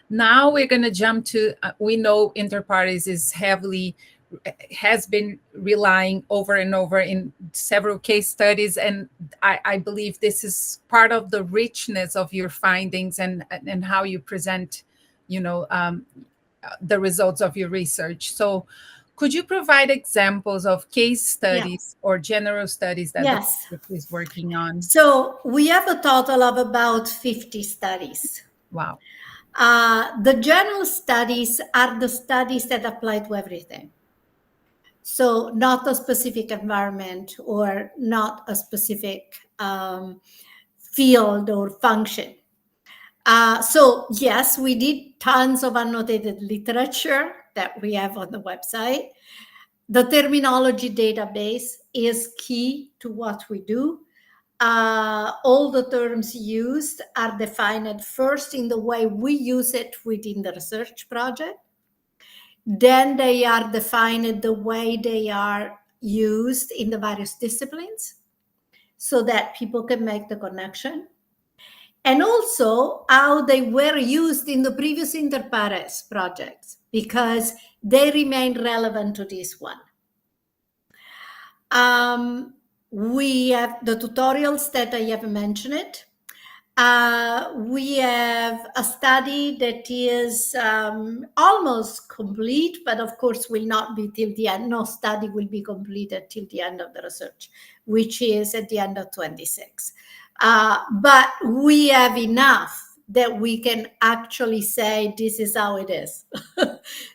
Now we're going to jump to, we know Interparties has been relying over and over in several case studies, and I believe this is part of the richness of your findings and how you present, you know, the results of your research. So could you provide examples of case Yeah. studies or general studies that the Yes. project is working on? So we have a total of about 50 studies. Wow. The general studies are the studies that apply to everything. So not a specific environment or not a specific field or function. So yes, we did tons of annotated literature that we have on the website. The terminology database is key to what we do. All the terms used are defined first in the way we use it within the research project. Then they are defined the way they are used in the various disciplines so that people can make the connection. And also how they were used in the previous Interpares projects, because they remain relevant to this one. We have the tutorials that I have mentioned. We have a study that is almost complete, but of course will not be till the end. No study will be completed till the end of the research, which is at the end of 26. But we have enough that we can actually say this is how it is.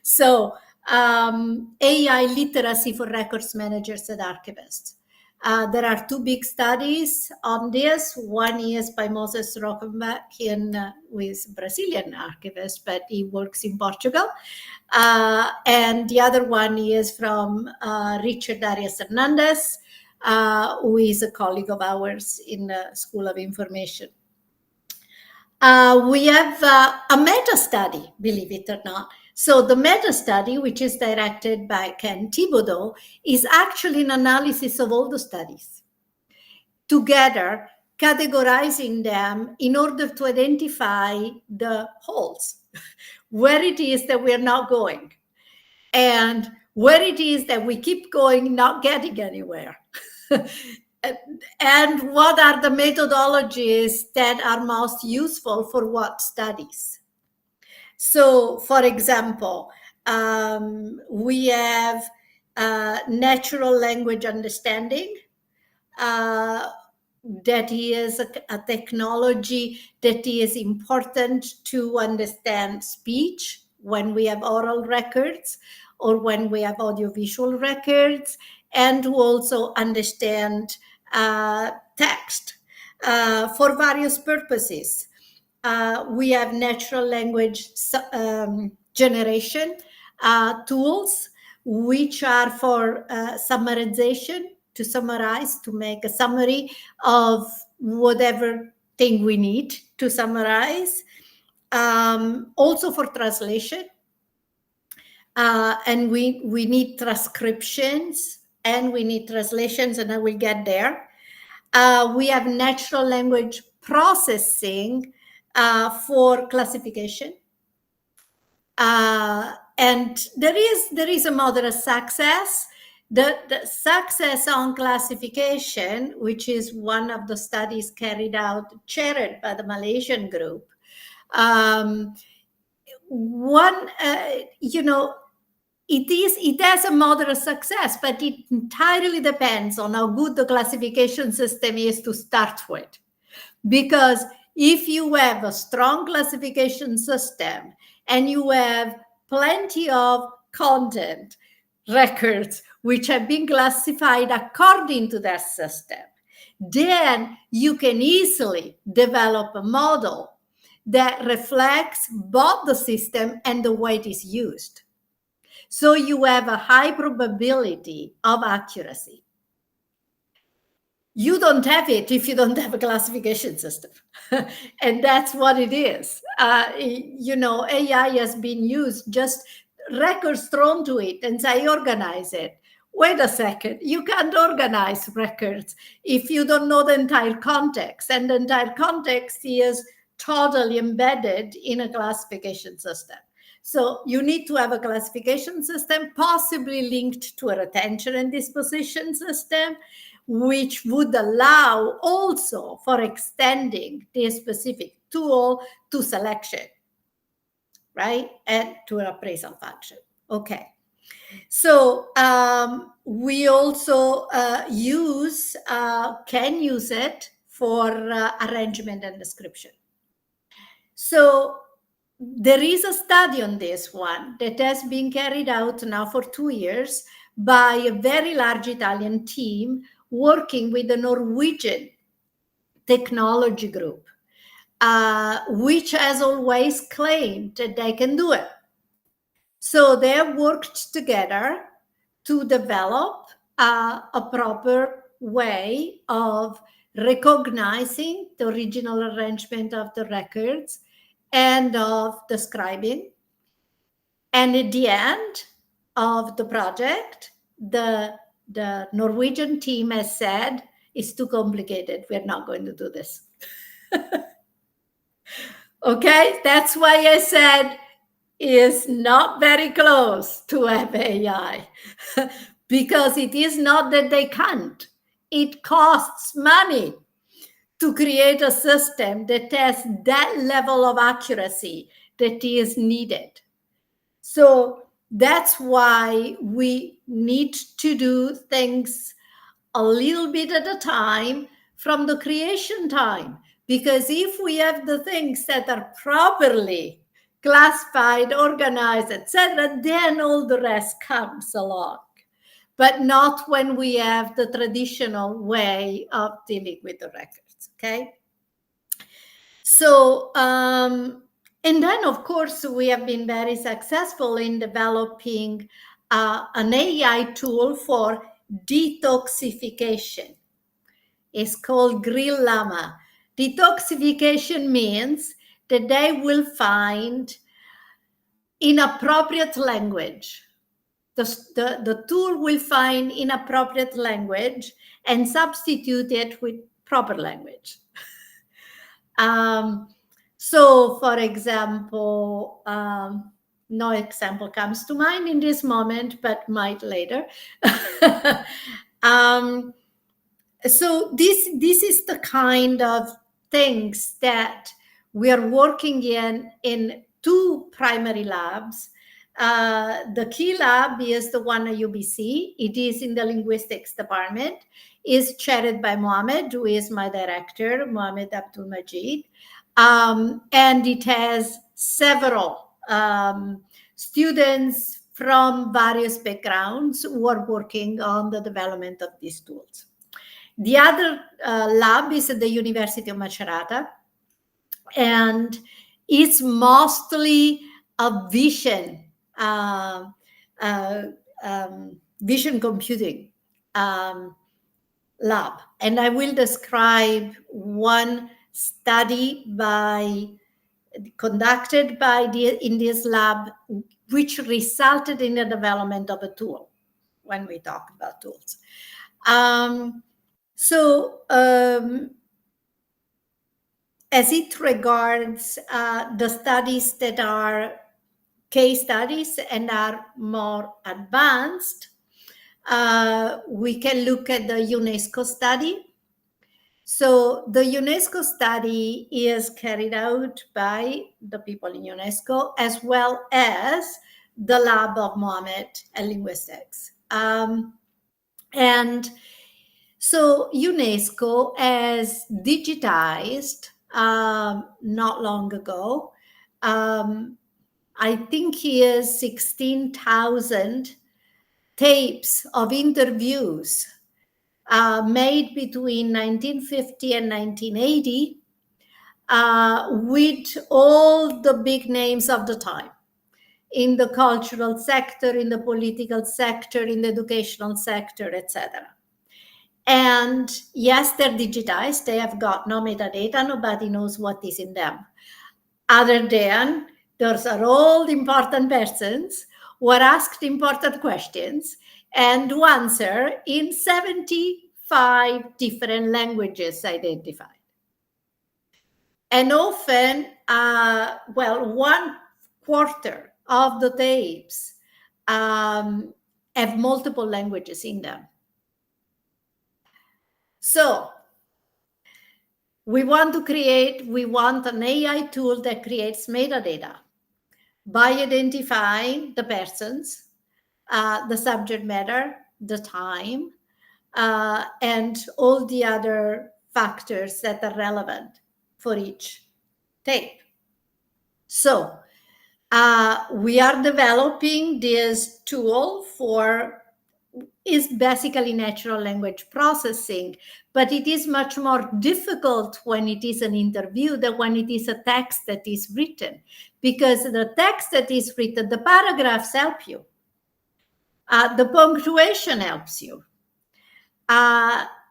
So AI literacy for records managers and archivists. There are two big studies on this. One is by Moses Rockenbach, who is a Brazilian archivist, but he works in Portugal. And the other one is from Richard Arias Hernandez, who is a colleague of ours in the School of Information. We have a meta study, believe it or not. So the meta study, which is directed by Ken Thibodeau, is actually an analysis of all the studies together, categorizing them in order to identify the holes, where it is that we're not going, and where it is that we keep going, not getting anywhere. And what are the methodologies that are most useful for what studies? So, for example, we have natural language understanding. That is a technology that is important to understand speech when we have oral records or when we have audiovisual records, and to also understand text for various purposes. We have natural language generation tools, which are for summarization, to summarize, to make a summary of whatever thing we need to summarize. Also for translation. And we need transcriptions and we need translations, and I will get there. We have natural language processing for classification. And there is a moderate success. The success on classification, which is one of the studies carried out, chaired by the Malaysian group, it has a moderate success, but it entirely depends on how good the classification system is to start with. Because if you have a strong classification system and you have plenty of content records which have been classified according to that system, then you can easily develop a model that reflects both the system and the way it is used. So you have a high probability of accuracy. You don't have it if you don't have a classification system. And that's what it is. AI has been used, just records thrown to it and say, organize it. Wait a second, you can't organize records if you don't know the entire context. And the entire context is totally embedded in a classification system. So you need to have a classification system, possibly linked to a retention and disposition system, which would allow also for extending the specific tool to selection, right? And to an appraisal function. Okay. So we also can use it for arrangement and description. So there is a study on this one that has been carried out now for 2 years by a very large Italian team working with the Norwegian technology group, which has always claimed that they can do it. So they have worked together to develop a proper way of recognizing the original arrangement of the records and of describing. And at the end of the project, the Norwegian team has said, it's too complicated. We're not going to do this. Okay, that's why I said is not very close to FAI because it is not that they can't. It costs money to create a system that has that level of accuracy that is needed. So that's why we need to do things a little bit at a time from the creation time. Because if we have the things that are properly classified, organized, etc., then all the rest comes along. But not when we have the traditional way of dealing with the records, okay? So, and then, of course, we have been very successful in developing an AI tool for detoxification. It's called Grill Llama. Detoxification means that they will find inappropriate language. The tool will find inappropriate language and substitute it with proper language. So, for example, no example comes to mind in this moment, but might later. So this is the kind of things that we are working in 2 primary labs. The key lab is the one at UBC. It is in the linguistics department. Is chaired by Mohamed, who is my director, Mohamed Abdul Majid. And it has several students from various backgrounds who are working on the development of these tools. The other lab is at the University of Macerata, and it's mostly a vision computing lab. And I will describe one study conducted in this lab, which resulted in the development of a tool when we talk about tools. As it regards the studies that are case studies and are more advanced, we can look at the UNESCO study. So the UNESCO study is carried out by the people in UNESCO as well as the lab of Mohamed and linguistics. And so UNESCO has digitized not long ago, I think here 16,000 tapes of interviews made between 1950 and 1980 with all the big names of the time in the cultural sector, in the political sector, in the educational sector, etc. And yes, they're digitized. They have got no metadata. Nobody knows what is in them. Other than those are all important persons who are asked important questions and who answer in 75 different languages identified. And often, well, 1/4 of the tapes have multiple languages in them. So we want an AI tool that creates metadata by identifying the persons, the subject matter, the time, and all the other factors that are relevant for each tape. So we are developing this tool is basically natural language processing, but it is much more difficult when it is an interview than when it is a text that is written, because the text that is written, the paragraphs help you. The punctuation helps you.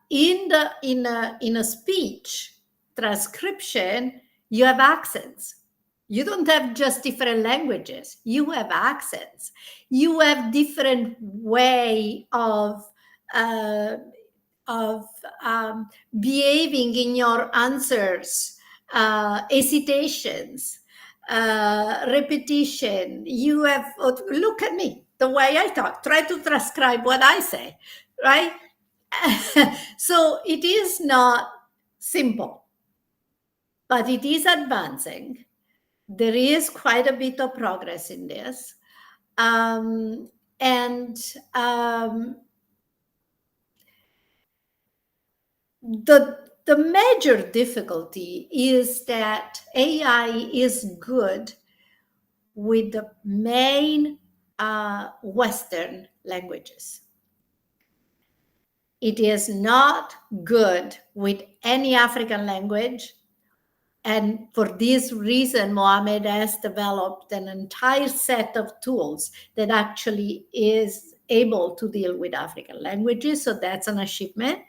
In a speech transcription, you have accents. You don't have just different languages. You have accents. You have different way of behaving in your answers, hesitations, repetition. You have, look at me, the way I talk. Try to transcribe what I say, right? So it is not simple, but it is advancing. There is quite a bit of progress in this. The major difficulty is that AI is good with the main Western languages. It is not good with any African language. And for this reason, Mohamed has developed an entire set of tools that actually is able to deal with African languages. So that's an achievement.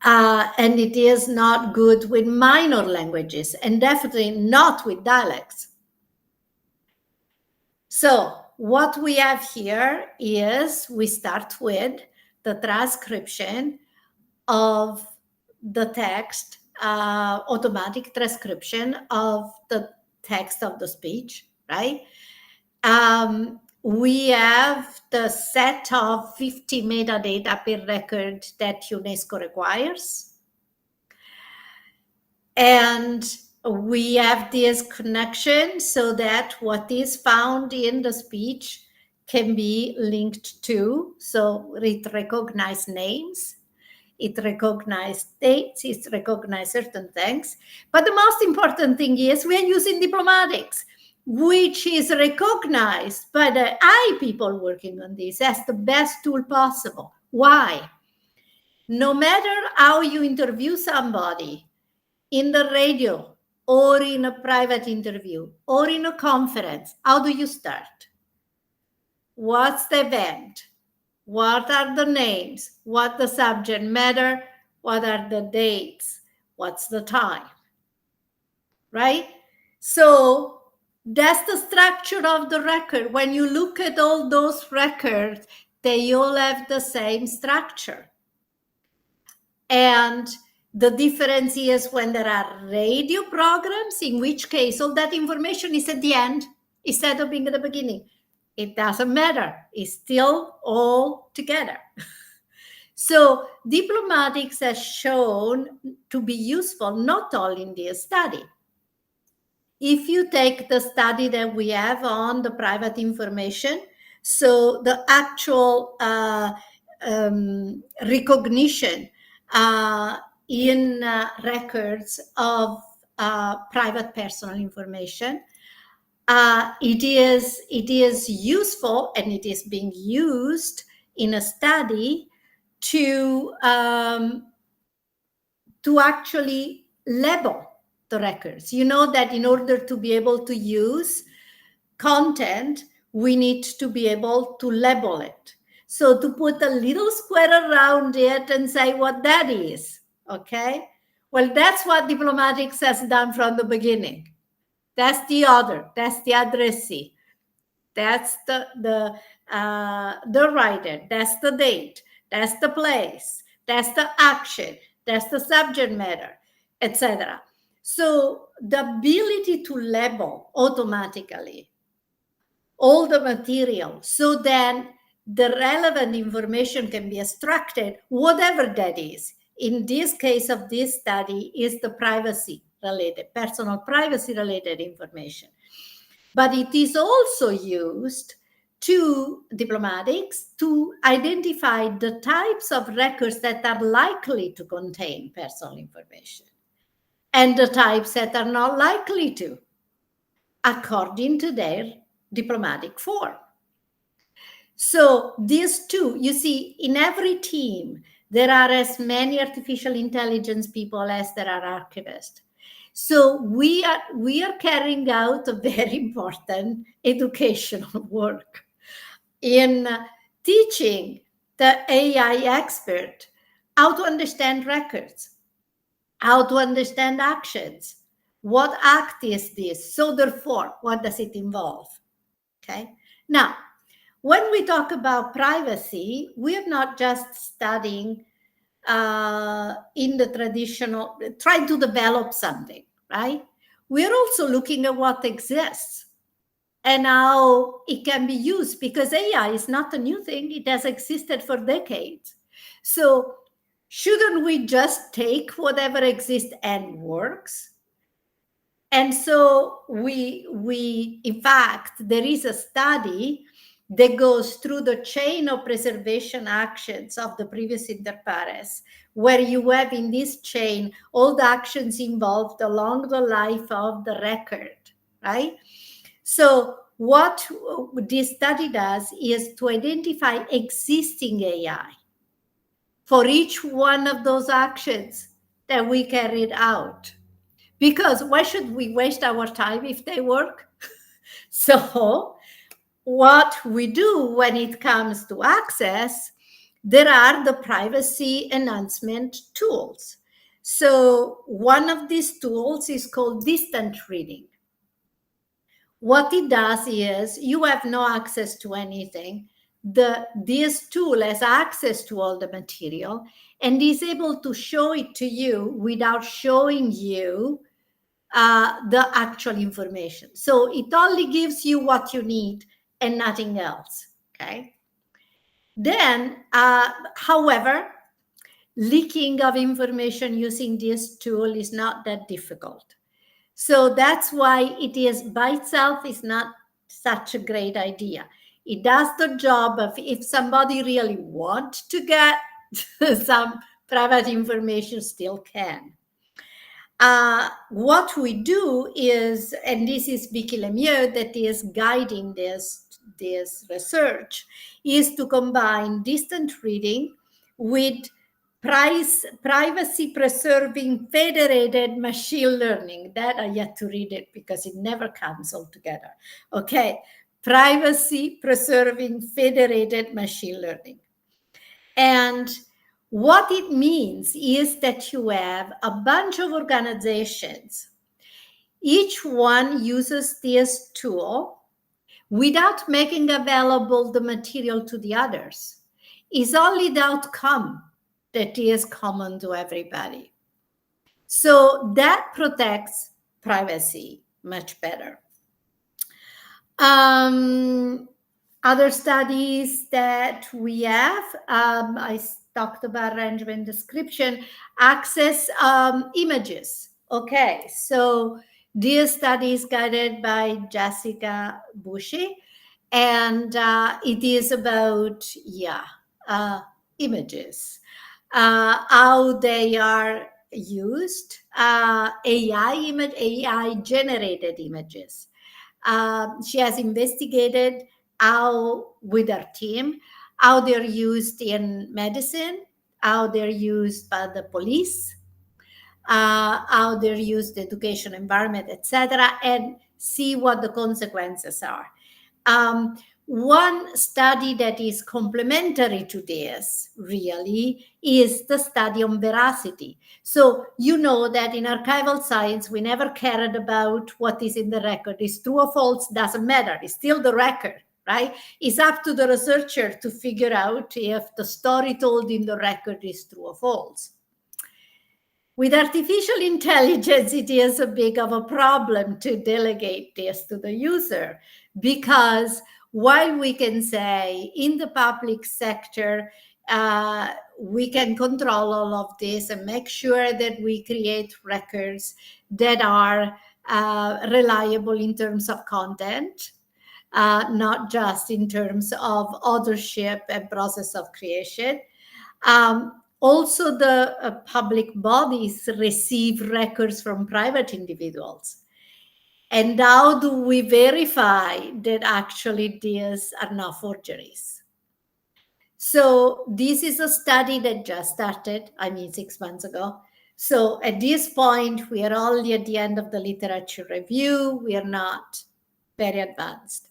And it is not good with minor languages, and definitely not with dialects. So what we have here is we start with the transcription of the text, automatic transcription of the text of the speech, right? We have the set of 50 metadata per record that UNESCO requires. And we have this connection so that what is found in the speech can be linked to. So it recognizes names, it recognizes dates, it recognizes certain things. But the most important thing is we are using diplomatics, which is recognized by the AI people working on this as the best tool possible. Why? No matter how you interview somebody in the radio or in a private interview or in a conference, how do you start? What's the event? What are the names? What the subject matter? What are the dates? What's the time? Right? So that's the structure of the record. When you look at all those records, they all have the same structure. And the difference is when there are radio programs, in which case all that information is at the end instead of being at the beginning. It doesn't matter. It's still all together. So diplomatics has shown to be useful not only in this study. If you take the study that we have on the private information, so the actual recognition in records of private personal information, it is useful, and it is being used in a study to actually label the records. You know that in order to be able to use content, we need to be able to label it. So to put a little square around it and say what that is, okay? Well, that's what diplomatics has done from the beginning. That's the author, that's the addressee, that's the writer, that's the date, that's the place, that's the action, that's the subject matter, etc. So the ability to label automatically all the material so then the relevant information can be extracted, whatever that is. In this case of this study is the privacy related, personal privacy related information. But it is also used to diplomatics to identify the types of records that are likely to contain personal information and the types that are not likely to, according to their diplomatic form. So these two, you see, in every team, there are as many artificial intelligence people as there are archivists. So we are carrying out a very important educational work in teaching the AI expert how to understand records, how to understand actions. What act is this? So therefore, what does it involve? Okay. Now, when we talk about privacy, we are not just studying in the traditional, trying to develop something, right? We're also looking at what exists and how it can be used, because AI is not a new thing. It has existed for decades. So shouldn't we just take whatever exists and works? And so we in fact, there is a study that goes through the chain of preservation actions of the previous inter pares, where you have in this chain all the actions involved along the life of the record, right? So what this study does is to identify existing AI for each one of those actions that we carried out. Because why should we waste our time if they work? So what we do when it comes to access, there are the privacy enhancement tools. So one of these tools is called distant reading. What it does is you have no access to anything. This tool has access to all the material and is able to show it to you without showing you the actual information. So it only gives you what you need and nothing else, okay? Then, however, leaking of information using this tool is not that difficult. So that's why it is by itself is not such a great idea. It does the job of if somebody really wants to get some private information, still can. What we do is, and this is Vicky Lemieux that is guiding this research, is to combine distant reading with privacy preserving federated machine learning. That I yet to read it because it never comes all together. Okay, privacy preserving federated machine learning. And what it means is that you have a bunch of organizations. Each one uses this tool without making available the material to the others. It's only the outcome that is common to everybody. So that protects privacy much better. Other studies that we have, I talked about arrangement description, access images. Okay, so this study is guided by Jessica Bushy, and it is about, images, how they are used, AI generated images. She has investigated how, with her team, how they're used in medicine, how they're used by the police, how they're used in the education environment, etc., and see what the consequences are. One study that is complementary to this really is the study on veracity. So you know that in archival science, we never cared about what is in the record. It's true or false, doesn't matter. It's still the record, right? It's up to the researcher to figure out if the story told in the record is true or false. With artificial intelligence, it is a big of a problem to delegate this to the user, because while we can say in the public sector, we can control all of this and make sure that we create records that are reliable in terms of content, not just in terms of authorship and process of creation. Also, the public bodies receive records from private individuals. And how do we verify that actually these are not forgeries? So this is a study that just started, 6 months ago. So at this point, we are only at the end of the literature review. We are not very advanced.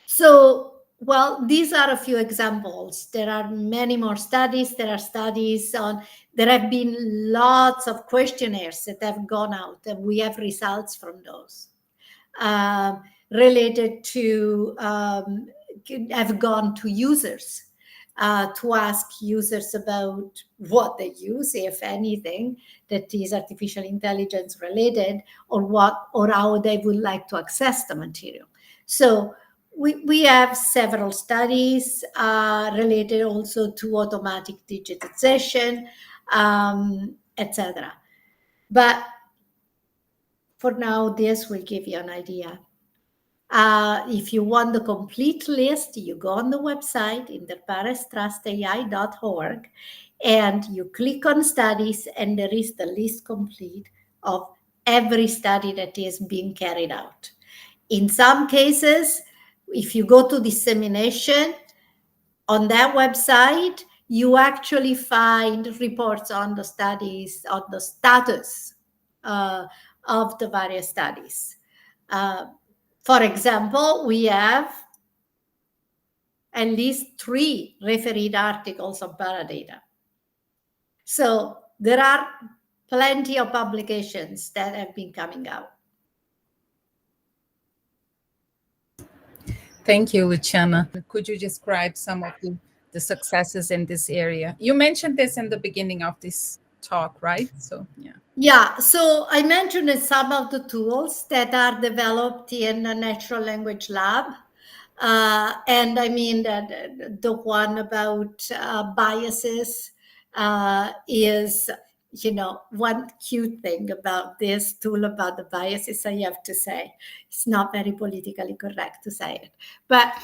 So, well, these are a few examples. There are many more studies. There are studies on, there have been lots of questionnaires that have gone out, and we have results from those related to, have gone to users to ask users about what they use, if anything, that is artificial intelligence related, or how they would like to access the material. So we have several studies related also to automatic digitization, etc. But for now, this will give you an idea. If you want the complete list, you go on the website, interparestrustai.org, and you click on studies, and there is the list complete of every study that is being carried out. In some cases, if you go to dissemination on that website, you actually find reports on the studies, on the status of the various studies. For example, we have at least 3 refereed articles on Paradata. So there are plenty of publications that have been coming out. Thank you, Luciana. Could you describe some of the successes in this area? You mentioned this in the beginning of this talk, right? So, yeah. Yeah, so I mentioned some of the tools that are developed in a natural language lab. And I mean that the one about biases is, one cute thing about this tool about the biases, I have to say. It's not very politically correct to say it. But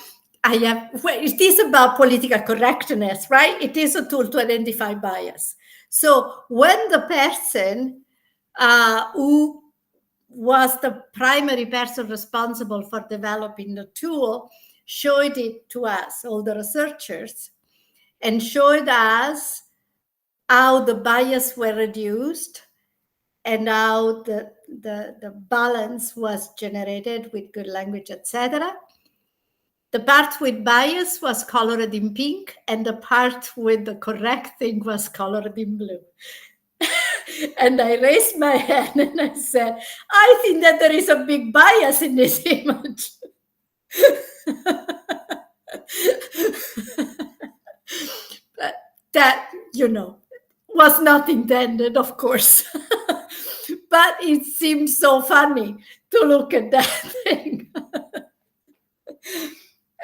it is about political correctness, right? It is a tool to identify bias. So when the person who was the primary person responsible for developing the tool showed it to us, all the researchers, and showed us how the bias were reduced and how the balance was generated with good language, etc. The part with bias was colored in pink, and the part with the correct thing was colored in blue. And I raised my hand and I said, I think that there is a big bias in this image. But that, was not intended, of course. But it seems so funny to look at that thing.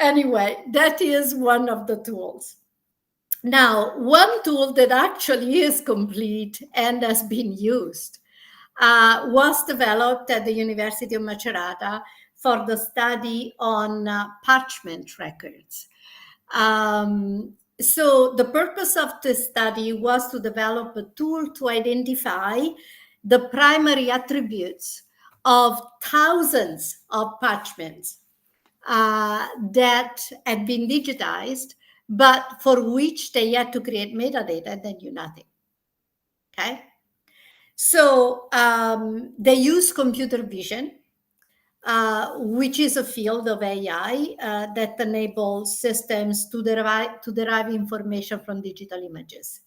Anyway, that is one of the tools. Now, one tool that actually is complete and has been used was developed at the University of Macerata for the study on parchment records. So the purpose of this study was to develop a tool to identify the primary attributes of thousands of parchments that had been digitized, but for which they had to create metadata and then do nothing. Okay? So they use computer vision, which is a field of AI that enables systems to derive information from digital images.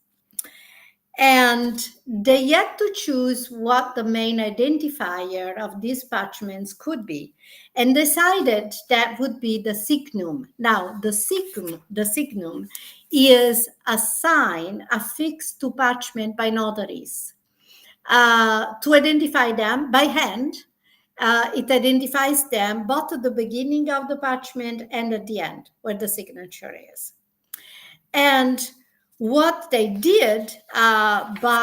And they had to choose what the main identifier of these parchments could be, and decided that would be the signum. Now, the signum is a sign affixed to parchment by notaries to identify them by hand. It identifies them both at the beginning of the parchment and at the end, where the signature is. And what they did by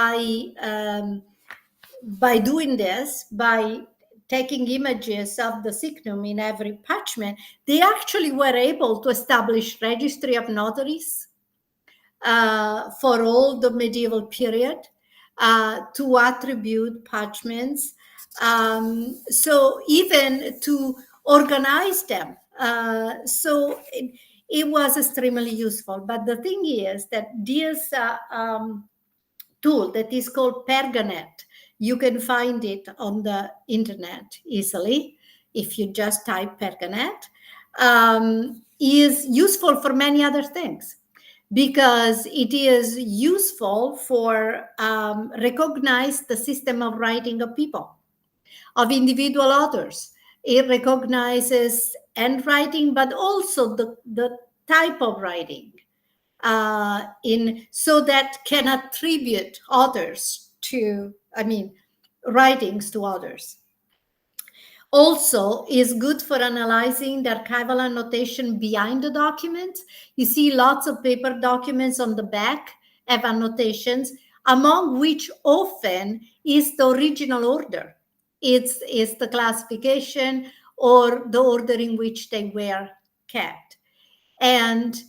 doing this, by taking images of the signum in every parchment, they actually were able to establish registry of notaries for all the medieval period, to attribute parchments, so even to organize them. So it was extremely useful. But the thing is that this tool that is called Perganet, you can find it on the internet easily if you just type Perganet, is useful for many other things, because it is useful for recognize the system of writing of people, of individual authors. It recognizes handwriting, but also the type of writing, so that can attribute authors to, writings to others. Also is good for analyzing the archival annotation behind the document. You see lots of paper documents on the back have annotations, among which often is the original order. It's the classification or the order in which they were kept. And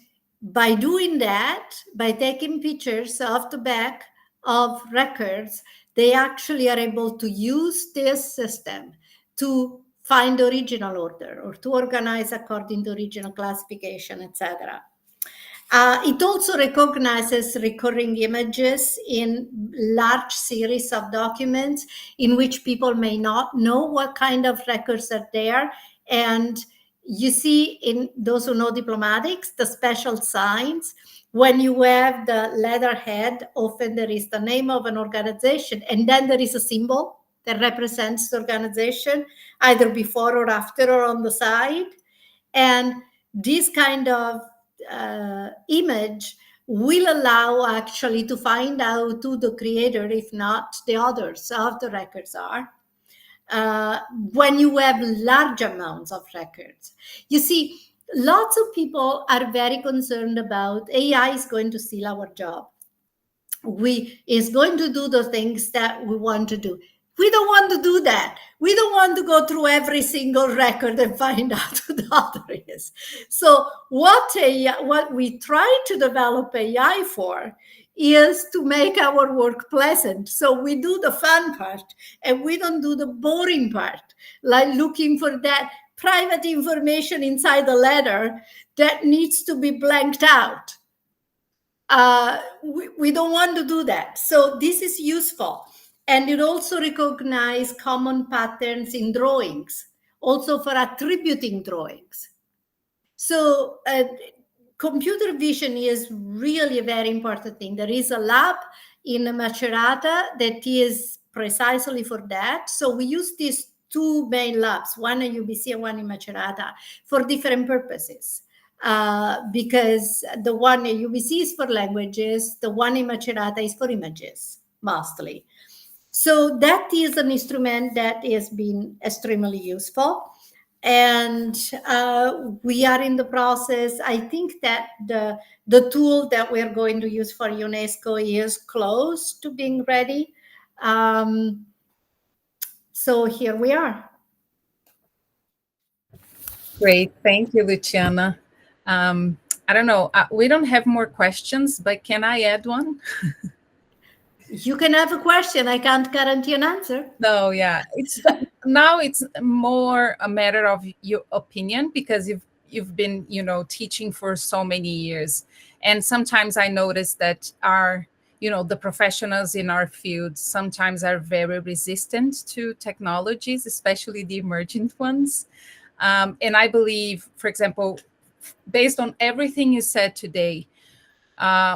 by doing that, by taking pictures of the back of records, they actually are able to use this system to find the original order or to organize according to original classification, etc. It also recognizes recurring images in large series of documents in which people may not know what kind of records are there. And you see, in those who know diplomatics, the special signs. When you have the letterhead, often there is the name of an organization, and then there is a symbol that represents the organization, either before or after or on the side. And this kind of image will allow actually to find out who the creator, if not the authors of the records are, when you have large amounts of records. You see, lots of people are very concerned about AI is going to steal our job. Is going to do the things that we want to do. We don't want to do that. We don't want to go through every single record and find out who the author is. So what we try to develop AI for is to make our work pleasant. So we do the fun part and we don't do the boring part, like looking for that private information inside the letter that needs to be blanked out. We don't want to do that. So this is useful. And it also recognizes common patterns in drawings, also for attributing drawings. So computer vision is really a very important thing. There is a lab in Macerata that is precisely for that. So we use these two main labs, one at UBC and one in Macerata, for different purposes. Because the one at UBC is for languages, the one in Macerata is for images, mostly. So that is an instrument that has been extremely useful. And we are in the process. I think that the tool that we're going to use for UNESCO is close to being ready. So here we are. Great. Thank you, Luciana. I don't know. We don't have more questions, but can I add one? You can have a question. I can't guarantee an answer. No, yeah. Now it's more a matter of your opinion, because you've been, teaching for so many years. And sometimes I notice that the professionals in our field sometimes are very resistant to technologies, especially the emergent ones. And I believe, for example, based on everything you said today,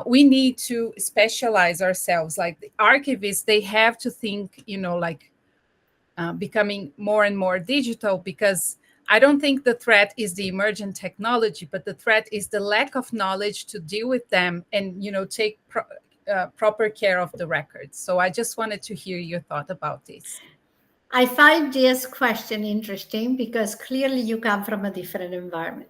we need to specialize ourselves. Like the archivists, they have to think, like becoming more and more digital, because I don't think the threat is the emergent technology, but the threat is the lack of knowledge to deal with them and, take proper care of the records. So I just wanted to hear your thought about this. I find this question interesting because clearly you come from a different environment.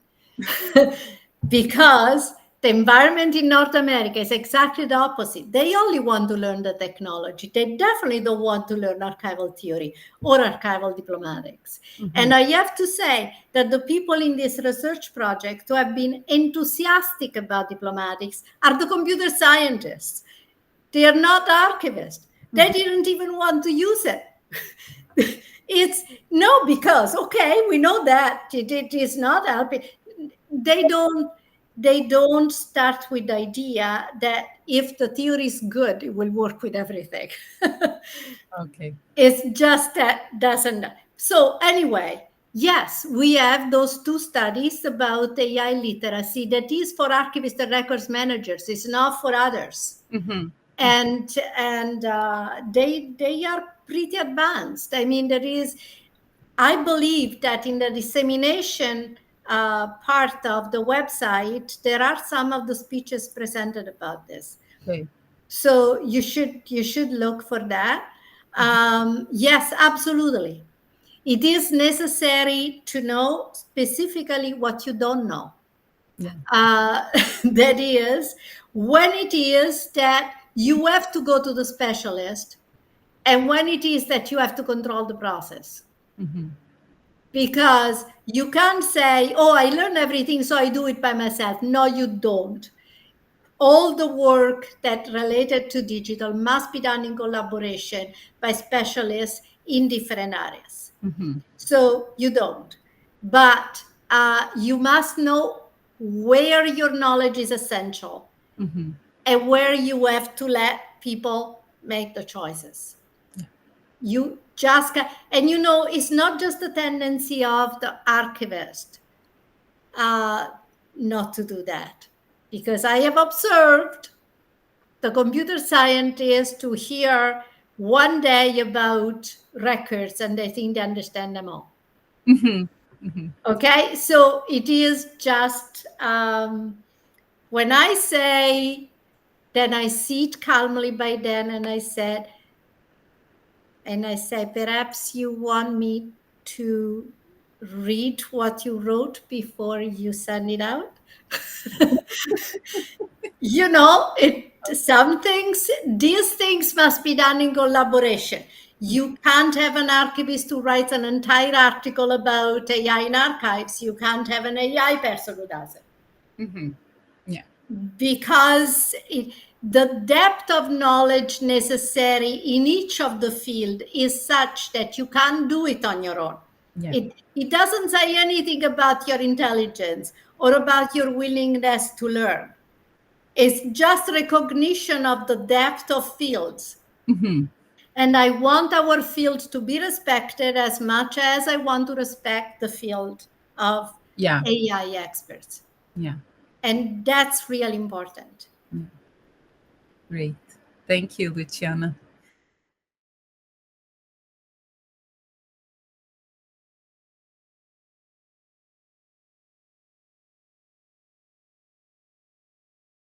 Because the environment in North America is exactly the opposite. They only want to learn the technology. They definitely don't want to learn archival theory or archival diplomatics. Mm-hmm. And I have to say that the people in this research project who have been enthusiastic about diplomatics are the computer scientists. They are not archivists. Mm-hmm. They didn't even want to use it. It's no, because okay, we know that it is not helping. They don't start with the idea that if the theory is good, it will work with everything. Okay. It's just that doesn't. So anyway, yes, we have those two studies about AI literacy that is for archivists and records managers. It's not for others. Mm-hmm. And they are pretty advanced. I mean, I believe that in the dissemination part of the website, there are some of the speeches presented about this. Okay. So you should look for that. Yes, absolutely. It is necessary to know specifically what you don't know. Yeah. That is, when it is that you have to go to the specialist, and when it is that you have to control the process. Mm-hmm. Because you can't say, oh, I learned everything, so I do it by myself. No, you don't. All the work that related to digital must be done in collaboration by specialists in different areas. Mm-hmm. So you don't. But you must know where your knowledge is essential, mm-hmm. and where you have to let people make the choices. Yeah. You just can, and it's not just the tendency of the archivist not to do that. Because I have observed the computer scientists to hear one day about records and they think they understand them all. Mm-hmm. Mm-hmm. Okay, so it is just when I say, then I sit calmly by then and I say, perhaps you want me to read what you wrote before you send it out? These things must be done in collaboration. You can't have an archivist who writes an entire article about AI in archives. You can't have an AI person who does it. Mm-hmm. Yeah. Because the depth of knowledge necessary in each of the field is such that you can't do it on your own. Yeah. It doesn't say anything about your intelligence or about your willingness to learn. It's just recognition of the depth of fields. Mm-hmm. And I want our field to be respected as much as I want to respect the field of AI experts. Yeah. And that's really important. Great. Thank you, Luciana.